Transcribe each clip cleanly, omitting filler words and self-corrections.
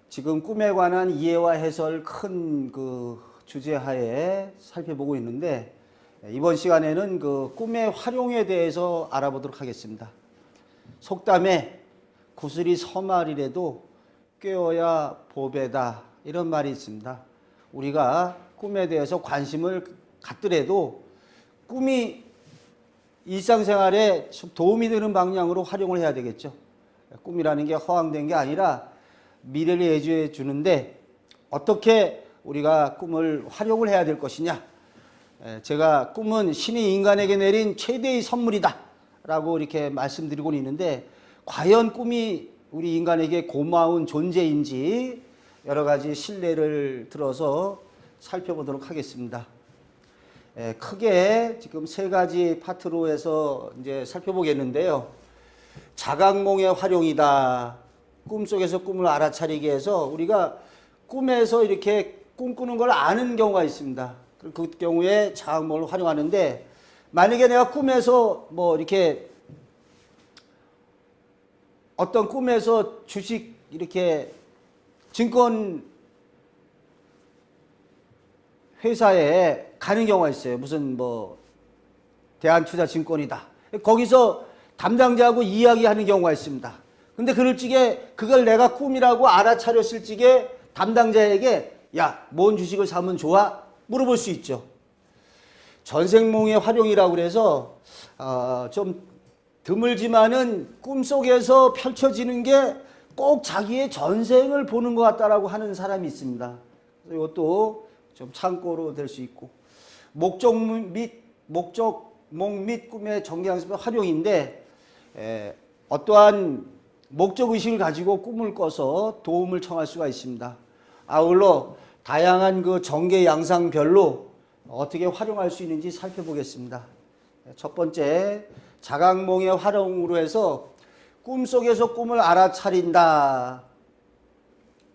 지금 꿈에 관한 이해와 해설 큰 그 주제하에 살펴보고 있는데, 이번 시간에는 그 꿈의 활용에 대해서 알아보도록 하겠습니다. 속담에 구슬이 서말이라도 꿰어야 보배다, 이런 말이 있습니다. 우리가 꿈에 대해서 관심을 갖더라도 꿈이 일상생활에 도움이 되는 방향으로 활용을 해야 되겠죠. 꿈이라는 게 허황된 게 아니라 미래를 예지해 주는데, 어떻게 우리가 꿈을 활용을 해야 될 것이냐. 제가 꿈은 신이 인간에게 내린 최대의 선물이다 라고 이렇게 말씀드리고 있는데, 과연 꿈이 우리 인간에게 고마운 존재인지 여러 가지 신뢰를 들어서 살펴보도록 하겠습니다. 크게 지금 세 가지 파트로 해서 이제 살펴보겠는데요. 자각몽의 활용이다. 꿈속에서 꿈을 알아차리게 해서 우리가 꿈에서 이렇게 꿈꾸는 걸 아는 경우가 있습니다. 그 경우에 자각몽을 활용하는데, 만약에 내가 꿈에서 뭐 이렇게 어떤 꿈에서 주식 이렇게 증권 회사에 가는 경우가 있어요. 무슨 뭐 대한투자증권이다. 거기서 담당자하고 이야기하는 경우가 있습니다. 근데 그럴 적에 그걸 내가 꿈이라고 알아차렸을 적에 담당자에게 야, 뭔 주식을 사면 좋아? 물어볼 수 있죠. 전생몽의 활용이라고 그래서 좀 드물지만은 꿈속에서 펼쳐지는 게 꼭 자기의 전생을 보는 것 같다라고 하는 사람이 있습니다. 이것도 좀 참고로 될 수 있고, 목적몽 및 꿈의 정기학습의 활용인데, 어떠한 목적의식을 가지고 꿈을 꿔서 도움을 청할 수가 있습니다. 아울러 다양한 그 정계 양상별로 어떻게 활용할 수 있는지 살펴보겠습니다. 첫 번째, 자각몽의 활용으로 해서 꿈속에서 꿈을 알아차린다.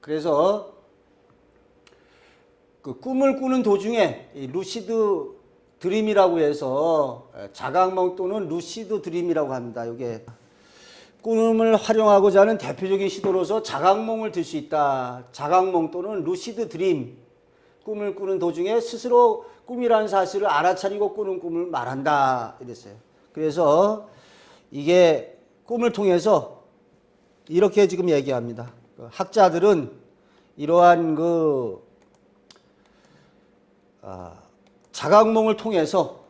그래서 그 꿈을 꾸는 도중에 루시드 드림이라고 해서, 자각몽 또는 루시드 드림이라고 합니다. 이게 꿈을 활용하고자 하는 대표적인 시도로서 자각몽을 들 수 있다. 자각몽 또는 루시드 드림, 꿈을 꾸는 도중에 스스로 꿈이라는 사실을 알아차리고 꾸는 꿈을 말한다, 이랬어요. 그래서 이게 꿈을 통해서 이렇게 지금 얘기합니다. 학자들은 이러한 그 자각몽을 통해서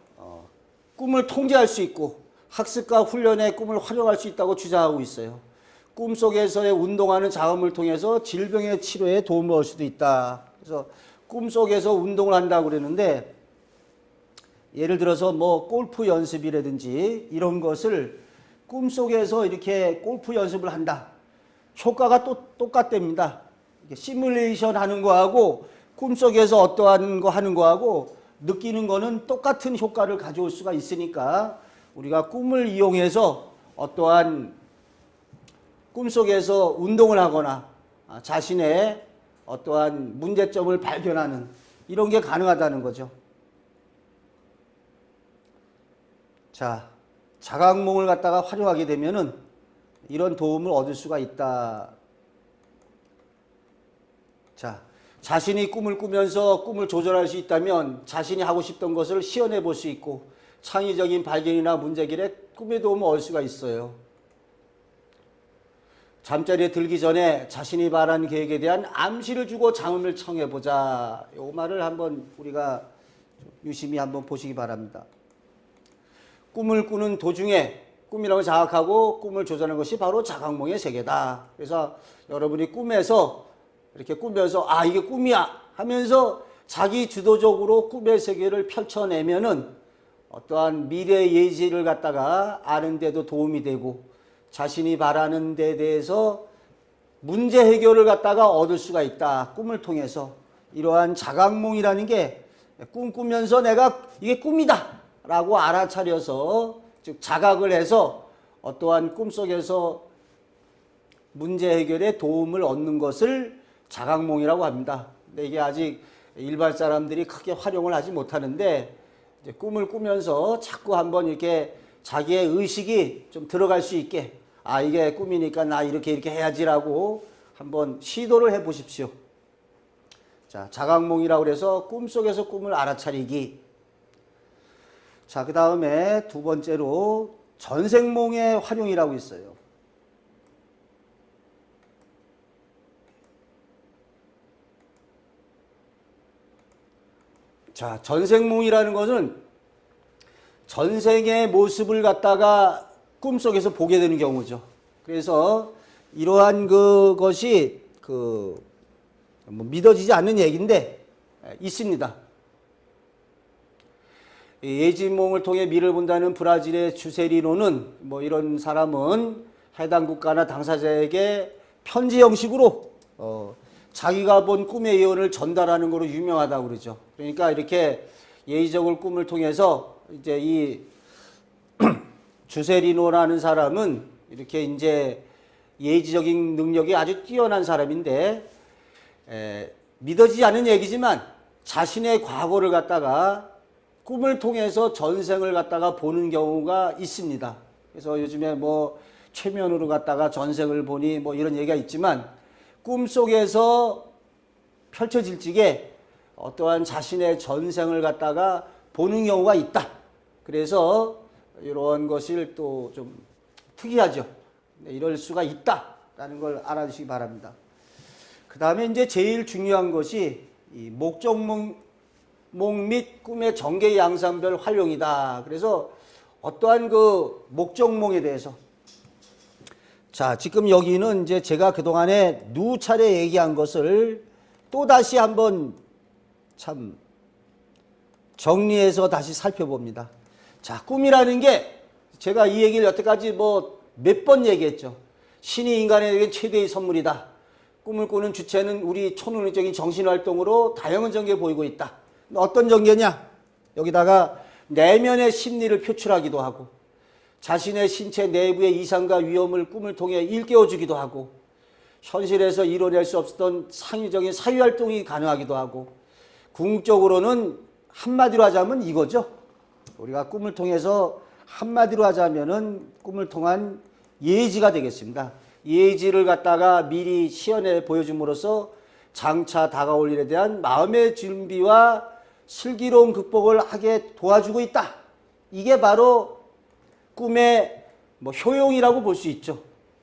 꿈을 통제할 수 있고 학습과 훈련에 꿈을 활용할 수 있다고 주장하고 있어요. 꿈속에서의 운동하는 자음을 통해서 질병의 치료에 도움을 얻을 수도 있다. 그래서 꿈속에서 운동을 한다고 그러는데, 예를 들어서 뭐 골프 연습이라든지 이런 것을 꿈속에서 이렇게 골프 연습을 한다. 효과가 또 똑같답니다. 시뮬레이션 하는 거하고 꿈속에서 어떠한 거 하는 거하고 느끼는 거는 똑같은 효과를 가져올 수가 있으니까, 우리가 꿈을 이용해서 어떠한 꿈속에서 운동을 하거나 자신의 어떠한 문제점을 발견하는 이런 게 가능하다는 거죠. 자, 자각몽을 갖다가 활용하게 되면은 이런 도움을 얻을 수가 있다. 자, 자신이 꿈을 꾸면서 꿈을 조절할 수 있다면 자신이 하고 싶던 것을 시연해 볼 수 있고, 창의적인 발견이나 문제길에 꿈의 도움을 얻을 수가 있어요. 잠자리에 들기 전에 자신이 바라는 계획에 대한 암시를 주고 잠을 청해보자. 이 말을 한번 우리가 유심히 한번 보시기 바랍니다. 꿈을 꾸는 도중에 꿈이라고 자각하고 꿈을 조절하는 것이 바로 자각몽의 세계다. 그래서 여러분이 꿈에서 이렇게 꾸면서 이게 꿈이야 하면서 자기 주도적으로 꿈의 세계를 펼쳐내면은 어떠한 미래 예지를 갖다가 아는 데도 도움이 되고, 자신이 바라는 데 대해서 문제 해결을 갖다가 얻을 수가 있다. 꿈을 통해서. 이러한 자각몽이라는 게 꿈꾸면서 내가 이게 꿈이다 라고 알아차려서, 즉 자각을 해서 어떠한 꿈속에서 문제 해결에 도움을 얻는 것을 자각몽이라고 합니다. 근데 이게 아직 일반 사람들이 크게 활용을 하지 못하는데, 이제 꿈을 꾸면서 자꾸 한번 이렇게 자기의 의식이 좀 들어갈 수 있게, 이게 꿈이니까 나 이렇게 해야지라고 한번 시도를 해 보십시오. 자, 자각몽이라고 그래서 꿈속에서 꿈을 알아차리기. 자, 그 다음에 두 번째로 전생몽의 활용이라고 있어요. 자, 전생몽이라는 것은 전생의 모습을 갖다가 꿈속에서 보게 되는 경우죠. 그래서 이러한 그것이 뭐 믿어지지 않는 얘기인데 있습니다. 예지몽을 통해 미래를 본다는 브라질의 주세리노는 뭐 이런 사람은 해당 국가나 당사자에게 편지 형식으로 자기가 본 꿈의 예언을 전달하는 것으로 유명하다고 그러죠. 그러니까 이렇게 예의적인 꿈을 통해서 이제 이 주세리노라는 사람은 이렇게 이제 예지적인 능력이 아주 뛰어난 사람인데 믿어지지 않는 얘기지만 자신의 과거를 갖다가 꿈을 통해서 전생을 갖다가 보는 경우가 있습니다. 그래서 요즘에 뭐 최면으로 갖다가 전생을 보니 뭐 이런 얘기가 있지만 꿈속에서 펼쳐질 적에 어떠한 자신의 전생을 갖다가 보는 경우가 있다. 그래서 이런 것을 또 좀 특이하죠. 이럴 수가 있다라는 걸 알아주시기 바랍니다. 그 다음에 이제 제일 중요한 것이 이 목적몽 및 꿈의 정계 양상별 활용이다. 그래서 어떠한 그 목적몽에 대해서 자, 지금 여기는 이제 제가 그동안에 누차례 얘기한 것을 또 다시 한번 참 정리해서 다시 살펴봅니다. 자, 꿈이라는 게 제가 이 얘기를 여태까지 뭐 몇 번 얘기했죠. 신이 인간에게 최대의 선물이다. 꿈을 꾸는 주체는 우리 초능력적인 정신활동으로 다양한 전개를 보이고 있다. 어떤 전개냐? 여기다가 내면의 심리를 표출하기도 하고 자신의 신체 내부의 이상과 위험을 꿈을 통해 일깨워주기도 하고 현실에서 이뤄낼 수 없었던 상위적인 사유활동이 가능하기도 하고 궁극적으로는 한마디로 하자면 이거죠. 우리가 꿈을 통해서 한마디로 하자면은 꿈을 통한 예지가 되겠습니다. 예지를 갖다가 미리 시연해 보여줌으로써 장차 다가올 일에 대한 마음의 준비와 슬기로운 극복을 하게 도와주고 있다. 이게 바로 꿈의 뭐 효용이라고 볼 수 있죠.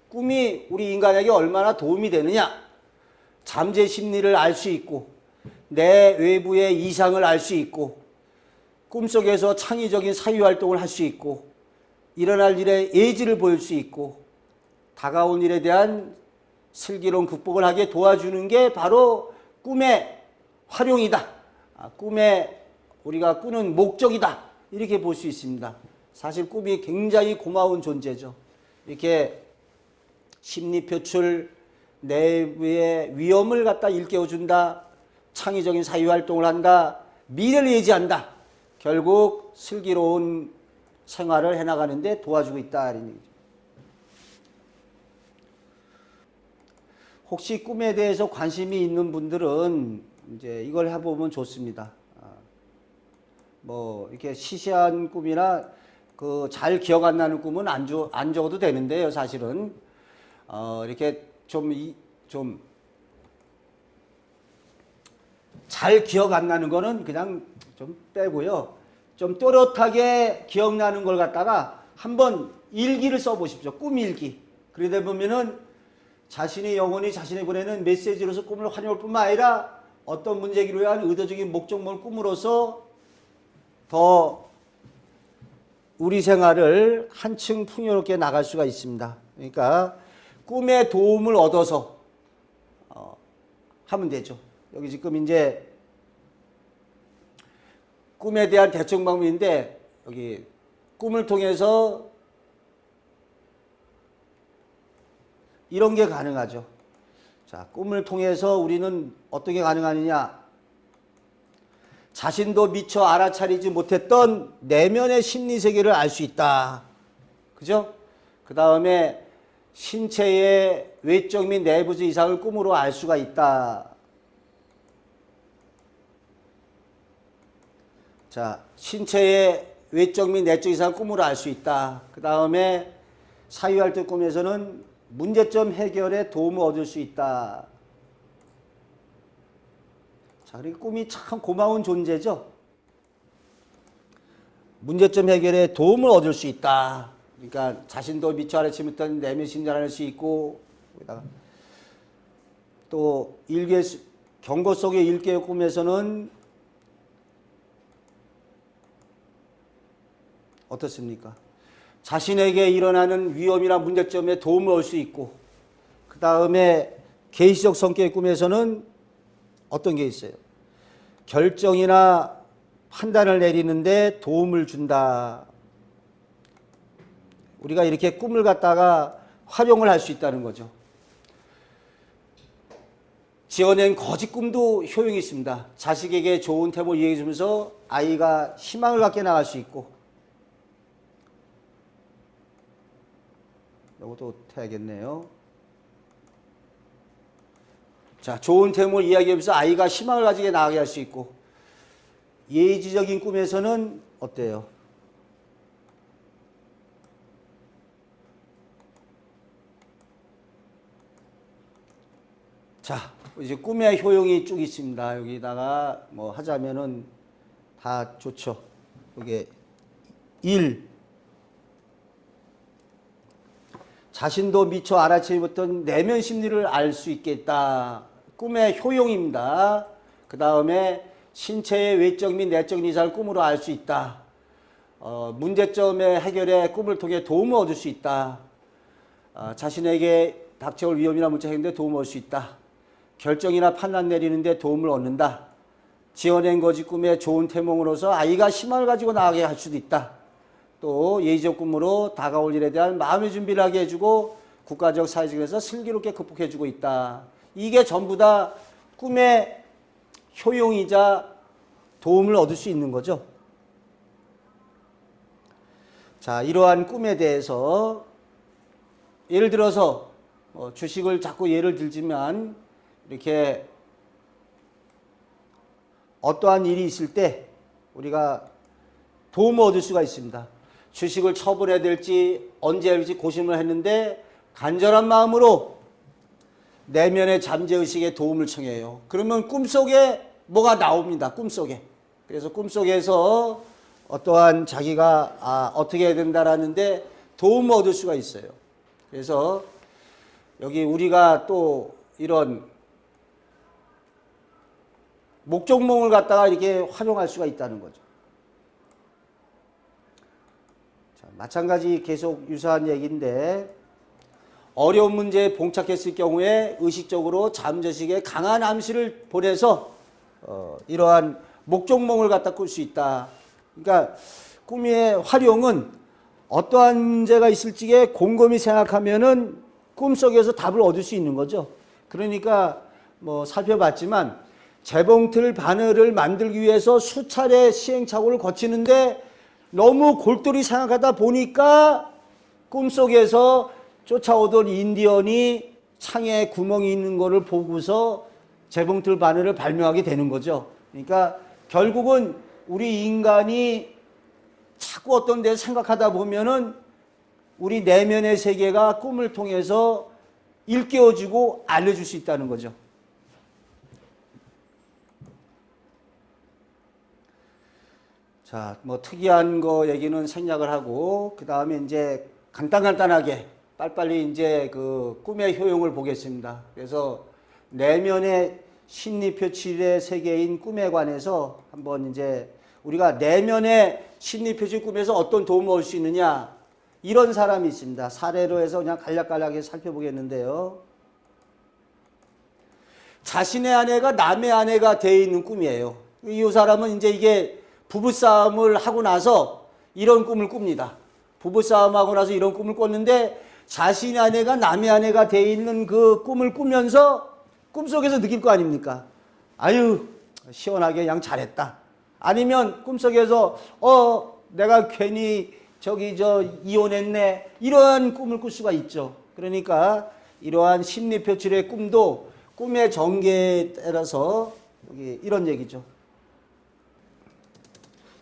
꿈이 우리 인간에게 얼마나 도움이 되느냐. 잠재 심리를 알 수 있고 내 외부의 이상을 알 수 있고 꿈속에서 창의적인 사유활동을 할 수 있고 일어날 일에 예지를 보일 수 있고 다가온 일에 대한 슬기로운 극복을 하게 도와주는 게 바로 꿈의 활용이다. 꿈에 우리가 꾸는 목적이다. 이렇게 볼 수 있습니다. 사실 꿈이 굉장히 고마운 존재죠. 이렇게 심리 표출, 내부의 위험을 갖다 일깨워준다. 창의적인 사유활동을 한다. 미래를 예지한다. 결국 슬기로운 생활을 해나가는데 도와주고 있다. 이런 얘기죠. 혹시 꿈에 대해서 관심이 있는 분들은 이제 이걸 해보면 좋습니다. 뭐 이렇게 시시한 꿈이나 그 잘 기억 안 나는 꿈은 안 적어도 되는데요. 사실은 이렇게 좀 잘 기억 안 나는 거는 그냥 좀 빼고요. 좀 또렷하게 기억나는 걸 갖다가 한번 일기를 써보십시오. 꿈일기. 그러다 보면은 자신의 영혼이 자신이 보내는 메시지로서 꿈을 활용할 뿐만 아니라 어떤 문제기로 위한 의도적인 목적을 꿈으로써 더 우리 생활을 한층 풍요롭게 나갈 수가 있습니다. 그러니까 꿈의 도움을 얻어서 하면 되죠. 여기 지금 이제 꿈에 대한 대처 방법인데 여기 꿈을 통해서 이런 게 가능하죠. 자, 꿈을 통해서 우리는 어떻게 가능하느냐? 자신도 미처 알아차리지 못했던 내면의 심리 세계를 알 수 있다. 그죠? 그 다음에 신체의 외적 및 내부적 이상을 꿈으로 알 수가 있다. 자, 신체의 외적 및 내적 이상을 꿈으로 알 수 있다. 그 다음에 사유활동 꿈에서는 문제점 해결에 도움을 얻을 수 있다. 자, 그리고 꿈이 참 고마운 존재죠. 문제점 해결에 도움을 얻을 수 있다. 그러니까 자신도 미처 아래치 못한 내면 심리를 수 있고, 거기다가 또 경고 속의 일개의 꿈에서는 어떻습니까? 자신에게 일어나는 위험이나 문제점에 도움을 얻을 수 있고, 그 다음에 계시적 성격의 꿈에서는 어떤 게 있어요? 결정이나 판단을 내리는데 도움을 준다. 우리가 이렇게 꿈을 갖다가 활용을 할 수 있다는 거죠. 지어낸 거짓 꿈도 효용이 있습니다. 자식에게 좋은 태모를 이야기해 주면서 아이가 희망을 갖게 나갈 수 있고, 이것도 해야겠네요. 자, 좋은 태모를 이야기하면서 아이가 희망을 가지게 나가게 할 수 있고, 예지적인 꿈에서는 어때요? 자, 이제 꿈의 효용이 쭉 있습니다. 여기다가 뭐 하자면은 다 좋죠. 이게 1. 자신도 미처 알아채지 못한 내면 심리를 알 수 있겠다. 꿈의 효용입니다. 그 다음에 신체의 외적 및 내적 이상을 꿈으로 알 수 있다. 문제점의 해결에 꿈을 통해 도움을 얻을 수 있다. 자신에게 닥쳐올 위험이나 문제 해결에 도움을 얻을 수 있다. 결정이나 판단 내리는데 도움을 얻는다. 지어낸 거짓 꿈의 좋은 태몽으로서 아이가 희망을 가지고 나가게 할 수도 있다. 또 예의적 꿈으로 다가올 일에 대한 마음의 준비를 하게 해주고 국가적 사회적에서 슬기롭게 극복해주고 있다. 이게 전부 다 꿈의 효용이자 도움을 얻을 수 있는 거죠. 자, 이러한 꿈에 대해서 예를 들어서 주식을 자꾸 예를 들지만 이렇게 어떠한 일이 있을 때 우리가 도움을 얻을 수가 있습니다. 주식을 처분해야 될지 언제 해야 될지 고심을 했는데 간절한 마음으로 내면의 잠재의식에 도움을 청해요. 그러면 꿈속에 뭐가 나옵니다. 꿈속에. 그래서 꿈속에서 어떠한 자기가 어떻게 해야 된다라는데 도움을 얻을 수가 있어요. 그래서 여기 우리가 또 이런 목적몽을 갖다가 이렇게 활용할 수가 있다는 거죠. 자, 마찬가지 계속 유사한 얘기인데 어려운 문제에 봉착했을 경우에 의식적으로 잠재의식에 강한 암시를 보내서 이러한 목적몽을 갖다 꿀 수 있다. 그러니까 꿈의 활용은 어떠한 문제가 있을지에 곰곰이 생각하면은 꿈속에서 답을 얻을 수 있는 거죠. 그러니까 뭐 살펴봤지만 재봉틀 바늘을 만들기 위해서 수차례 시행착오를 거치는데 너무 골똘히 생각하다 보니까 꿈속에서 쫓아오던 인디언이 창에 구멍이 있는 거를 보고서 재봉틀 바늘을 발명하게 되는 거죠. 그러니까 결국은 우리 인간이 자꾸 어떤 데서 생각하다 보면은 우리 내면의 세계가 꿈을 통해서 일깨워주고 알려줄 수 있다는 거죠. 자, 뭐 특이한 거 얘기는 생략을 하고 그 다음에 이제 간단하게 빨리빨리 이제 그 꿈의 효용을 보겠습니다. 그래서 내면의 심리표출의 세계인 꿈에 관해서 한번 이제 우리가 내면의 심리표출 꿈에서 어떤 도움을 얻을 수 있느냐 이런 사람이 있습니다. 사례로 해서 그냥 간략간략하게 살펴보겠는데요. 자신의 아내가 남의 아내가 되어 있는 꿈이에요. 이 사람은 이제 이게 부부싸움을 하고 나서 이런 꿈을 꿉니다. 부부싸움하고 나서 이런 꿈을 꿨는데 자신의 아내가 남의 아내가 되어 있는 그 꿈을 꾸면서 꿈속에서 느낄 거 아닙니까? 아유, 시원하게 그냥 잘했다. 아니면 꿈속에서 내가 괜히 이혼했네. 이러한 꿈을 꿀 수가 있죠. 그러니까 이러한 심리 표출의 꿈도 꿈의 전개에 따라서 이런 얘기죠.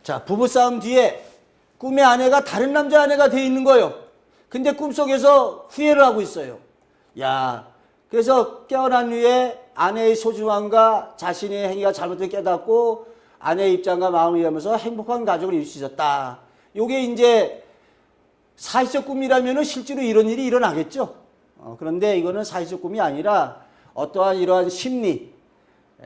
자, 부부싸움 뒤에 꿈의 아내가 다른 남자 아내가 되어 있는 거예요. 근데 꿈속에서 후회를 하고 있어요. 야, 그래서 깨어난 후에 아내의 소중함과 자신의 행위가 잘못된 깨닫고 아내의 입장과 마음을 이해하면서 행복한 가족을 이룰 수 있었다. 요게 이제 사실적 꿈이라면 실제로 이런 일이 일어나겠죠. 그런데 이거는 사실적 꿈이 아니라 어떠한 이러한 심리,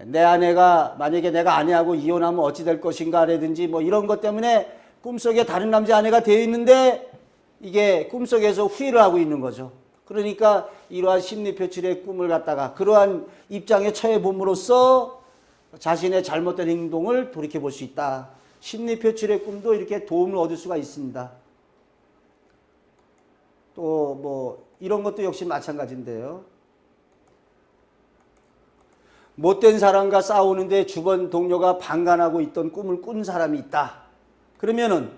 내 아내가 만약에 내가 아내하고 이혼하면 어찌 될 것인가 라든지 뭐 이런 것 때문에 꿈속에 다른 남자 아내가 되어 있는데 이게 꿈속에서 후회를 하고 있는 거죠. 그러니까 이러한 심리 표출의 꿈을 갖다가 그러한 입장에 처해 봄으로써 자신의 잘못된 행동을 돌이켜 볼 수 있다. 심리 표출의 꿈도 이렇게 도움을 얻을 수가 있습니다. 또 뭐 이런 것도 역시 마찬가지인데요. 못된 사람과 싸우는데 주변 동료가 방관하고 있던 꿈을 꾼 사람이 있다. 그러면은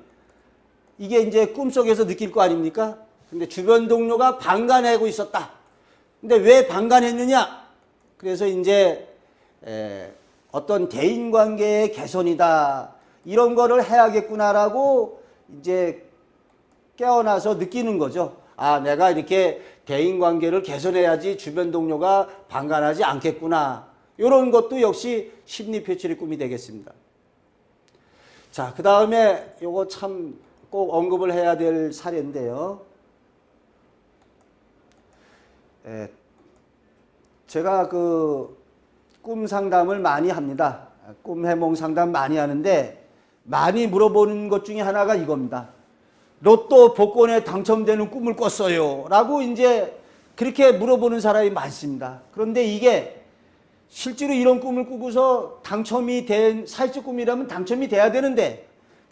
이게 이제 꿈속에서 느낄 거 아닙니까? 근데 주변 동료가 방관하고 있었다. 근데 왜 방관했느냐? 그래서 이제 어떤 대인관계의 개선이다. 이런 거를 해야겠구나라고 이제 깨어나서 느끼는 거죠. 아, 내가 이렇게 대인관계를 개선해야지 주변 동료가 방관하지 않겠구나. 이런 것도 역시 심리 표출의 꿈이 되겠습니다. 자, 그 다음에 요거 참 꼭 언급을 해야 될 사례인데요. 제가 그 꿈 상담을 많이 합니다. 꿈 해몽 상담 많이 하는데 많이 물어보는 것 중에 하나가 이겁니다. 로또 복권에 당첨되는 꿈을 꿨어요. 라고 이제 그렇게 물어보는 사람이 많습니다. 그런데 이게 실제로 이런 꿈을 꾸고서 당첨이 된 사실적 꿈이라면 당첨이 돼야 되는데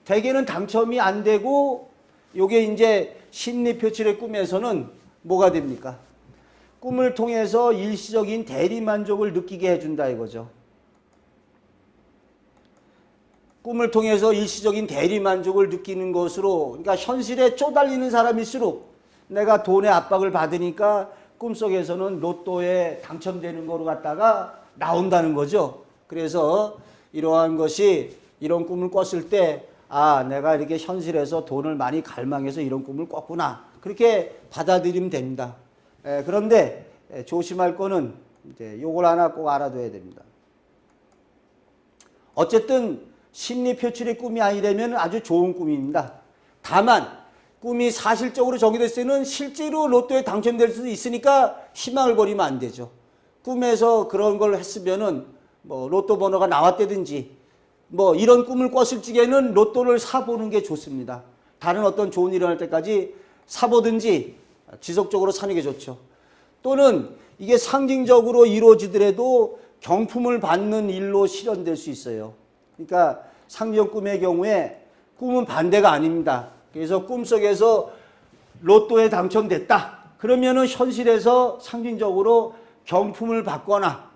대개는 당첨이 안 되고 요게 이제 심리 표출의 꿈에서는 뭐가 됩니까? 꿈을 통해서 일시적인 대리만족을 느끼게 해준다 이거죠. 꿈을 통해서 일시적인 대리만족을 느끼는 것으로, 그러니까 현실에 쪼달리는 사람일수록 내가 돈의 압박을 받으니까 꿈속에서는 로또에 당첨되는 거로 갖다가 나온다는 거죠. 그래서 이러한 것이 이런 꿈을 꿨을 때 아, 내가 이렇게 현실에서 돈을 많이 갈망해서 이런 꿈을 꿨구나. 그렇게 받아들이면 됩니다. 그런데 조심할 거는 이제 요걸 하나 꼭 알아둬야 됩니다. 어쨌든 심리 표출의 꿈이 아니라면 아주 좋은 꿈입니다. 다만 꿈이 사실적으로 정의됐을 때는 실제로 로또에 당첨될 수도 있으니까 희망을 버리면 안 되죠. 꿈에서 그런 걸 했으면은 뭐 로또 번호가 나왔다든지 뭐 이런 꿈을 꿨을 적에는 로또를 사보는 게 좋습니다. 다른 어떤 좋은 일이 일어날 때까지 사보든지 지속적으로 사는 게 좋죠. 또는 이게 상징적으로 이루어지더라도 경품을 받는 일로 실현될 수 있어요. 그러니까 상징적 꿈의 경우에 꿈은 반대가 아닙니다. 그래서 꿈속에서 로또에 당첨됐다. 그러면은 현실에서 상징적으로 경품을 받거나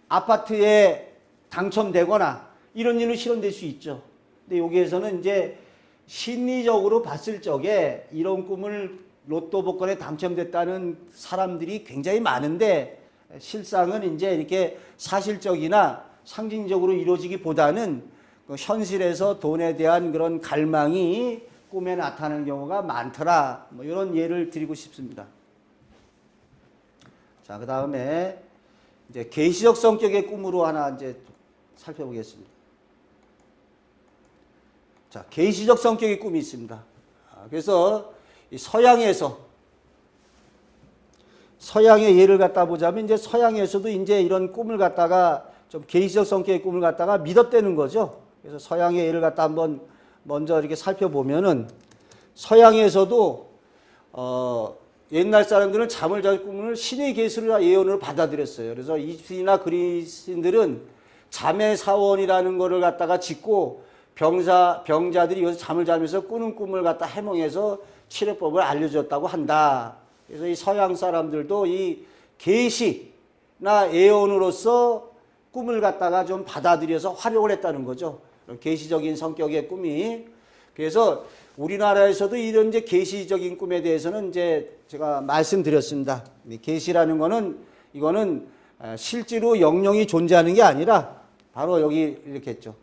아파트에 당첨되거나 이런 일로 실현될 수 있죠. 근데 여기에서는 이제 심리적으로 봤을 적에 이런 꿈을 로또 복권에 당첨됐다는 사람들이 굉장히 많은데 실상은 이제 이렇게 사실적이나 상징적으로 이루어지기보다는 현실에서 돈에 대한 그런 갈망이 꿈에 나타나는 경우가 많더라. 뭐 이런 예를 드리고 싶습니다. 자, 그 다음에 이제 계시적 성격의 꿈으로 하나 이제 살펴보겠습니다. 자, 계시적 성격의 꿈이 있습니다. 그래서 서양의 예를 갖다 보자면 이제 서양에서도 이제 이런 꿈을 갖다가 좀 계시적 성격의 꿈을 갖다가 믿었다는 거죠. 그래서 서양의 예를 갖다 한번 먼저 이렇게 살펴보면은 서양에서도 옛날 사람들은 잠을 잘 꿈을 신의 계시를 예언으로 받아들였어요. 그래서 이집트나 그리스인들은 잠의 사원이라는 거를 갖다가 짓고 병자들이 여기서 잠을 자면서 꾸는 꿈을 갖다 해몽해서 치료법을 알려줬다고 한다. 그래서 이 서양 사람들도 이 계시나 예언으로서 꿈을 갖다가 좀 받아들여서 활용을 했다는 거죠. 계시적인 성격의 꿈이. 그래서 우리나라에서도 이런 이제 계시적인 꿈에 대해서는 이제 제가 말씀드렸습니다. 계시라는 거는 이거는 실제로 영영이 존재하는 게 아니라 바로 여기 이렇게 했죠.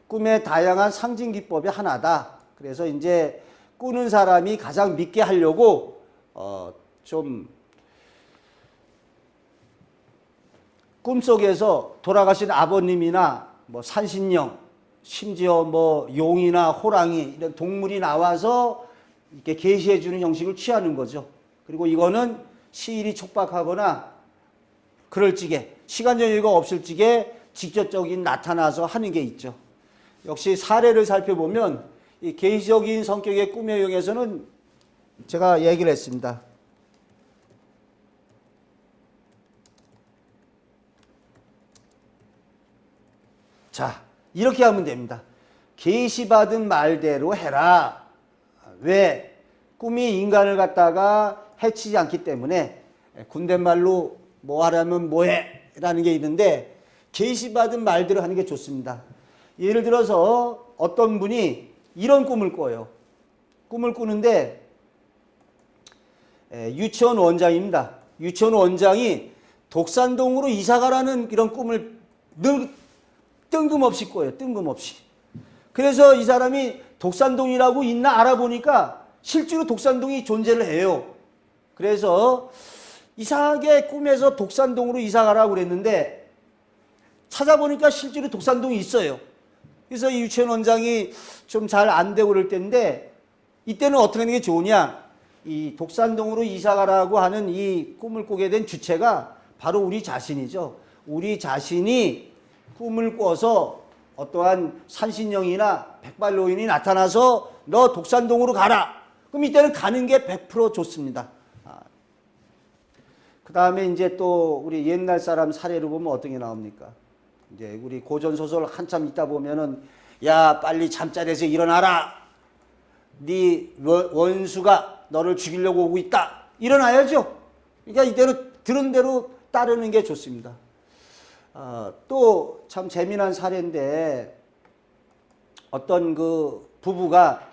꿈의 다양한 상징 기법의 하나다. 그래서 이제 꾸는 사람이 가장 믿게 하려고 좀 꿈속에서 돌아가신 아버님이나 뭐 산신령, 심지어 뭐 용이나 호랑이 이런 동물이 나와서 이렇게 계시해 주는 형식을 취하는 거죠. 그리고 이거는 시일이 촉박하거나 그럴 적에 시간 여유가 없을 적에 직접적인 나타나서 하는 게 있죠. 역시 사례를 살펴보면 이 개시적인 성격의 꿈의 영에서는 제가 얘기를 했습니다. 자, 이렇게 하면 됩니다. 계시받은 말대로 해라. 왜? 꿈이 인간을 갖다가 해치지 않기 때문에 군대말로 뭐 하라면 뭐해 라는 게 있는데 계시받은 말대로 하는 게 좋습니다. 예를 들어서 어떤 분이 이런 꿈을 꿔요. 꿈을 꾸는데 유치원 원장입니다. 유치원 원장이 독산동으로 이사가라는 이런 꿈을 늘 뜬금없이 꿔요. 뜬금없이. 그래서 이 사람이 독산동이라고 있나 알아보니까 실제로 독산동이 존재를 해요. 그래서 이상하게 꿈에서 독산동으로 이사가라고 그랬는데 찾아보니까 실제로 독산동이 있어요. 그래서 이 유치원 원장이 좀 잘 안 되고 그럴 때인데 이때는 어떻게 하는 게 좋으냐. 이 독산동으로 이사가라고 하는 이 꿈을 꾸게 된 주체가 바로 우리 자신이죠. 우리 자신이 꿈을 꿔서 어떠한 산신령이나 백발노인이 나타나서 너 독산동으로 가라. 그럼 이때는 가는 게 100% 좋습니다. 그 다음에 이제 또 우리 옛날 사람 사례로 보면 어떤 게 나옵니까? 이제 우리 고전소설 한참 있다 보면은 야 빨리 잠자리에서 일어나라. 네 원수가 너를 죽이려고 오고 있다. 일어나야죠. 그러니까 이때는 들은 대로 따르는 게 좋습니다. 또 참 재미난 사례인데 어떤 그 부부가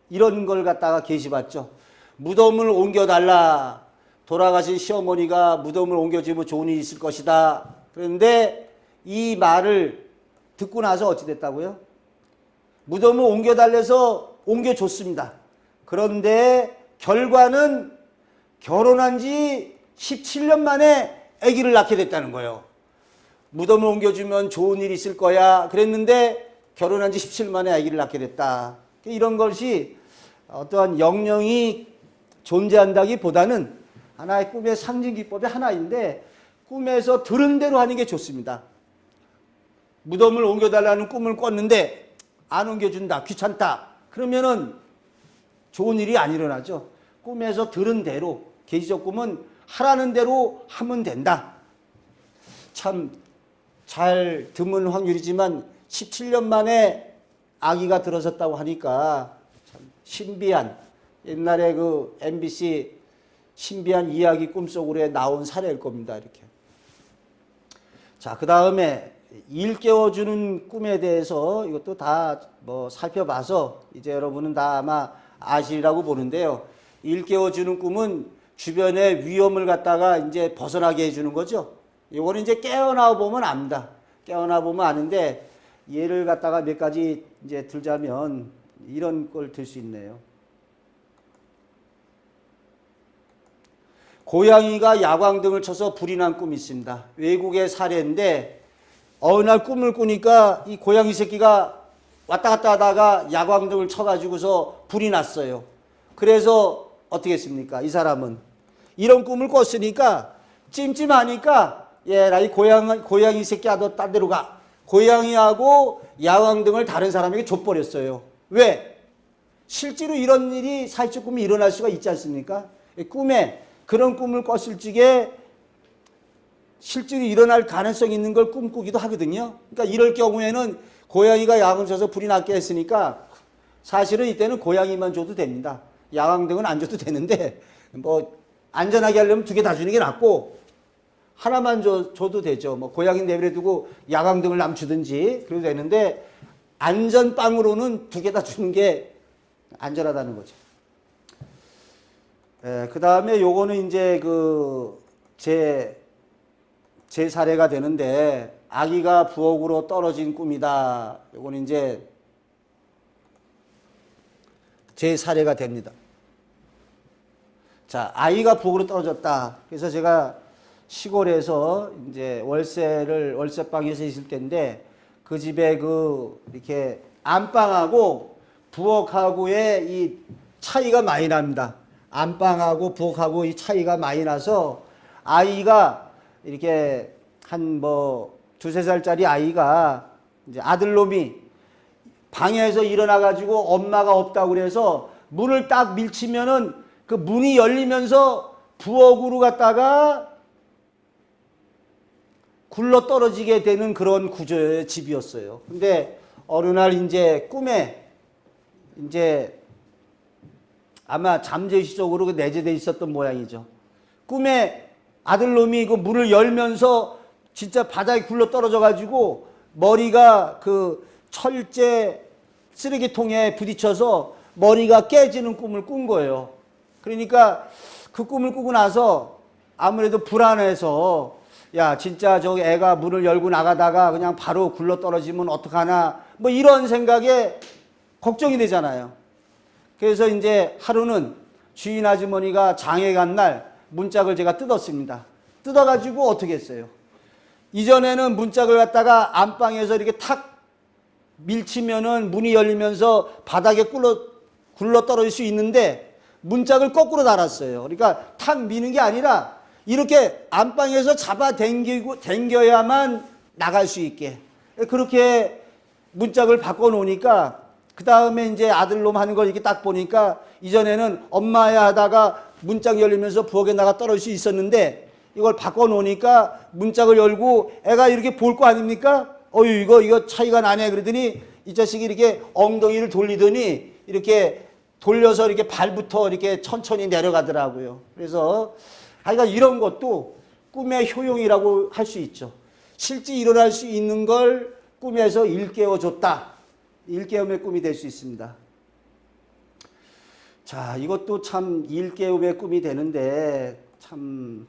이런 걸 갖다가 계시받죠. 무덤을 옮겨달라. 돌아가신 시어머니가 무덤을 옮겨주면 좋은 일이 있을 것이다. 그런데 이 말을 듣고 나서 어찌 됐다고요? 무덤을 옮겨달래서 옮겨줬습니다. 그런데 결과는 결혼한 지 17년 만에 아기를 낳게 됐다는 거예요. 무덤을 옮겨주면 좋은 일이 있을 거야 그랬는데 결혼한 지 17년 만에 아기를 낳게 됐다. 이런 것이 어떠한 영령이 존재한다기보다는 하나의 꿈의 상징기법의 하나인데 꿈에서 들은 대로 하는 게 좋습니다. 무덤을 옮겨달라는 꿈을 꿨는데 안 옮겨준다. 귀찮다. 그러면은 좋은 일이 안 일어나죠. 꿈에서 들은 대로 계시적 꿈은 하라는 대로 하면 된다. 참 잘 드문 확률이지만 17년 만에 아기가 들어섰다고 하니까 참 신비한 옛날에 그 MBC 신비한 이야기 꿈속으로 나온 사례일 겁니다. 이렇게. 자, 그 다음에 일깨워주는 꿈에 대해서 이것도 다 뭐 살펴봐서 이제 여러분은 다 아마 아시리라고 보는데요. 일깨워주는 꿈은 주변의 위험을 갖다가 이제 벗어나게 해주는 거죠. 이거는 이제 깨어나 보면 압니다. 깨어나 보면 아는데 예를 갖다가 몇 가지 이제 들자면 이런 걸 들 수 있네요. 고양이가 야광등을 쳐서 불이 난 꿈이 있습니다. 외국의 사례인데 어느 날 꿈을 꾸니까 이 고양이 새끼가 왔다 갔다 하다가 야광등을 쳐가지고서 불이 났어요. 그래서 어떻게 했습니까? 이 사람은 이런 꿈을 꿨으니까 찜찜하니까 나 이 고양이 새끼야 너 딴 데로 가. 고양이하고 야광등을 다른 사람에게 줘버렸어요. 왜? 실제로 이런 일이 사회적 꿈이 일어날 수가 있지 않습니까? 꿈에 그런 꿈을 꿨을 적에 실제로 일어날 가능성이 있는 걸 꿈꾸기도 하거든요. 그러니까 이럴 경우에는 고양이가 야광 쳐서 불이 났게 했으니까 사실은 이때는 고양이만 줘도 됩니다. 야광등은 안 줘도 되는데 뭐 안전하게 하려면 2개 다 주는 게 낫고 하나만 줘도 되죠. 뭐 고양이 내버려두고 야광등을 남주든지 그래도 되는데 안전빵으로는 2개 다 주는 게 안전하다는 거죠. 그 다음에 요거는 이제 제 사례가 되는데 아기가 부엌으로 떨어진 꿈이다. 요거는 이제 제 사례가 됩니다. 자, 아이가 부엌으로 떨어졌다. 그래서 제가 시골에서 이제 월세방에서 있을 때인데 그 집에 이렇게 안방하고 부엌하고의 이 차이가 많이 납니다. 안방하고 부엌하고 이 차이가 많이 나서 아이가 이렇게 한 두세 살짜리 아이가 이제 아들놈이 방에서 일어나 가지고 엄마가 없다고 그래서 문을 딱 밀치면은 그 문이 열리면서 부엌으로 갔다가 굴러 떨어지게 되는 그런 구조의 집이었어요. 근데 어느 날 이제 꿈에 이제 아마 잠재의식적으로 내재되어 있었던 모양이죠. 꿈에 아들놈이 그 문을 열면서 진짜 바닥에 굴러 떨어져 가지고 머리가 그 철제 쓰레기통에 부딪혀서 머리가 깨지는 꿈을 꾼 거예요. 그러니까 그 꿈을 꾸고 나서 아무래도 불안해서 야 진짜 저 애가 문을 열고 나가다가 그냥 바로 굴러 떨어지면 어떡하나 이런 생각에 걱정이 되잖아요. 그래서 이제 하루는 주인 아주머니가 장에 간 날 문짝을 제가 뜯었습니다. 뜯어가지고 어떻게 했어요? 이전에는 문짝을 갖다가 안방에서 이렇게 탁 밀치면은 문이 열리면서 바닥에 굴러 떨어질 수 있는데 문짝을 거꾸로 달았어요. 그러니까 탁 미는 게 아니라 이렇게 안방에서 잡아 당겨야만 나갈 수 있게 그렇게 문짝을 바꿔 놓으니까 그 다음에 이제 아들놈 하는 걸 이렇게 딱 보니까 이전에는 엄마야 하다가 문짝 열리면서 부엌에 나가 떨어질 수 있었는데 이걸 바꿔 놓으니까 문짝을 열고 애가 이렇게 볼 거 아닙니까? 이거 차이가 나네. 그러더니 이 자식이 이렇게 엉덩이를 돌리더니 이렇게 돌려서 이렇게 발부터 이렇게 천천히 내려가더라고요. 그래서 하여간 이런 것도 꿈의 효용이라고 할 수 있죠. 실제 일어날 수 있는 걸 꿈에서 일깨워줬다. 일깨움의 꿈이 될 수 있습니다. 자, 이것도 참 일깨움의 꿈이 되는데 참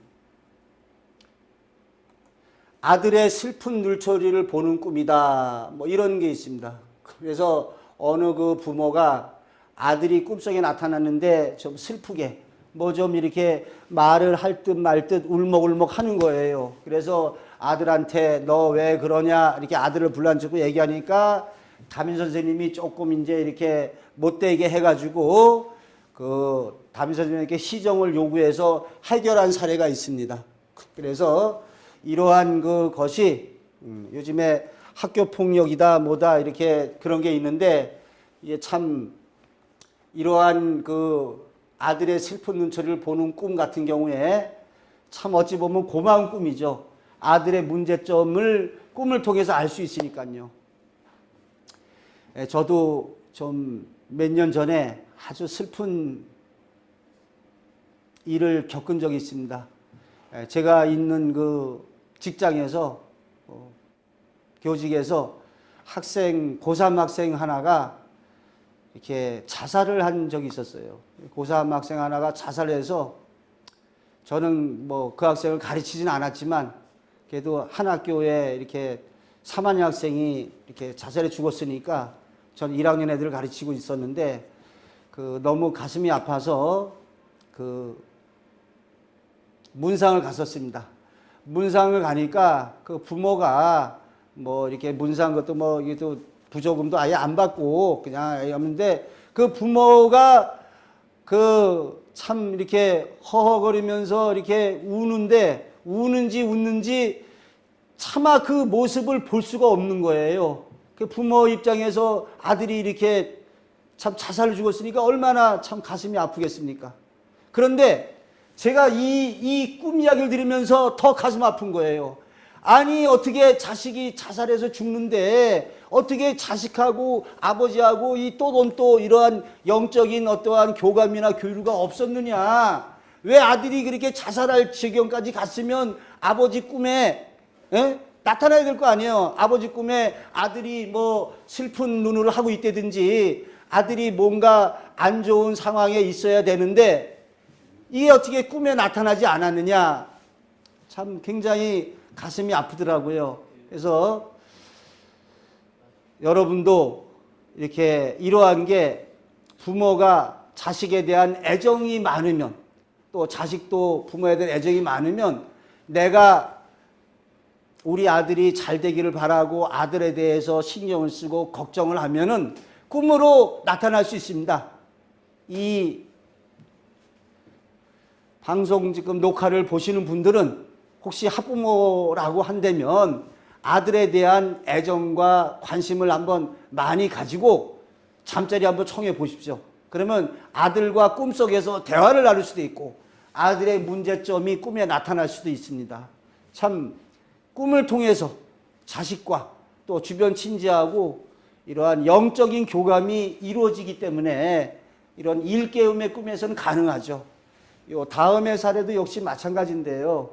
아들의 슬픈 눈초리를 보는 꿈이다. 이런 게 있습니다. 그래서 어느 그 부모가 아들이 꿈속에 나타났는데 좀 슬프게 좀 이렇게 말을 할 듯 말 듯 울먹울먹 하는 거예요. 그래서 아들한테 너 왜 그러냐 이렇게 아들을 불러앉히고 얘기하니까 담임 선생님이 조금 이제 이렇게 못되게 해가지고 그 담임 선생님에게 시정을 요구해서 해결한 사례가 있습니다. 그래서 이러한 그것이 요즘에 학교 폭력이다 뭐다 이렇게 그런 게 있는데 이게 참 이러한 그 아들의 슬픈 눈초리를 보는 꿈 같은 경우에 참 어찌 보면 고마운 꿈이죠. 아들의 문제점을 꿈을 통해서 알 수 있으니까요. 저도 좀 몇 년 전에 아주 슬픈 일을 겪은 적이 있습니다. 제가 있는 그 직장에서 교직에서 고3 학생 하나가 이렇게 자살을 한 적이 있었어요. 고3 학생 하나가 자살해서 저는 그 학생을 가르치진 않았지만 그래도 한 학교에 이렇게 3학년 학생이 이렇게 자살해 죽었으니까 저는 1학년 애들을 가르치고 있었는데 너무 가슴이 아파서 문상을 갔었습니다. 문상을 가니까 그 부모가 이렇게 문상 것도 이게 또 부조금도 아예 안 받고 그냥 했는데 그 부모가 참 이렇게 허허거리면서 이렇게 우는데 우는지 웃는지 차마 그 모습을 볼 수가 없는 거예요. 그 부모 입장에서 아들이 이렇게 참 자살을 죽었으니까 얼마나 참 가슴이 아프겠습니까? 그런데 제가 이 꿈 이야기를 들으면서 더 가슴 아픈 거예요. 아니 어떻게 자식이 자살해서 죽는데 어떻게 자식하고 아버지하고 또 이러한 영적인 어떠한 교감이나 교류가 없었느냐. 왜 아들이 그렇게 자살할 지경까지 갔으면 아버지 꿈에 나타나야 될 거 아니에요. 아버지 꿈에 아들이 슬픈 눈을 하고 있다든지 아들이 뭔가 안 좋은 상황에 있어야 되는데 이게 어떻게 꿈에 나타나지 않았느냐. 참 굉장히 가슴이 아프더라고요. 그래서 여러분도 이렇게 이러한 게 부모가 자식에 대한 애정이 많으면 또 자식도 부모에 대한 애정이 많으면 내가 우리 아들이 잘 되기를 바라고 아들에 대해서 신경을 쓰고 걱정을 하면은 꿈으로 나타날 수 있습니다. 이 방송 지금 녹화를 보시는 분들은 혹시 학부모라고 한다면 아들에 대한 애정과 관심을 한번 많이 가지고 잠자리 한번 청해 보십시오. 그러면 아들과 꿈속에서 대화를 나눌 수도 있고 아들의 문제점이 꿈에 나타날 수도 있습니다. 참 꿈을 통해서 자식과 또 주변 친지하고 이러한 영적인 교감이 이루어지기 때문에 이런 일깨움의 꿈에서는 가능하죠. 요 다음의 사례도 역시 마찬가지인데요.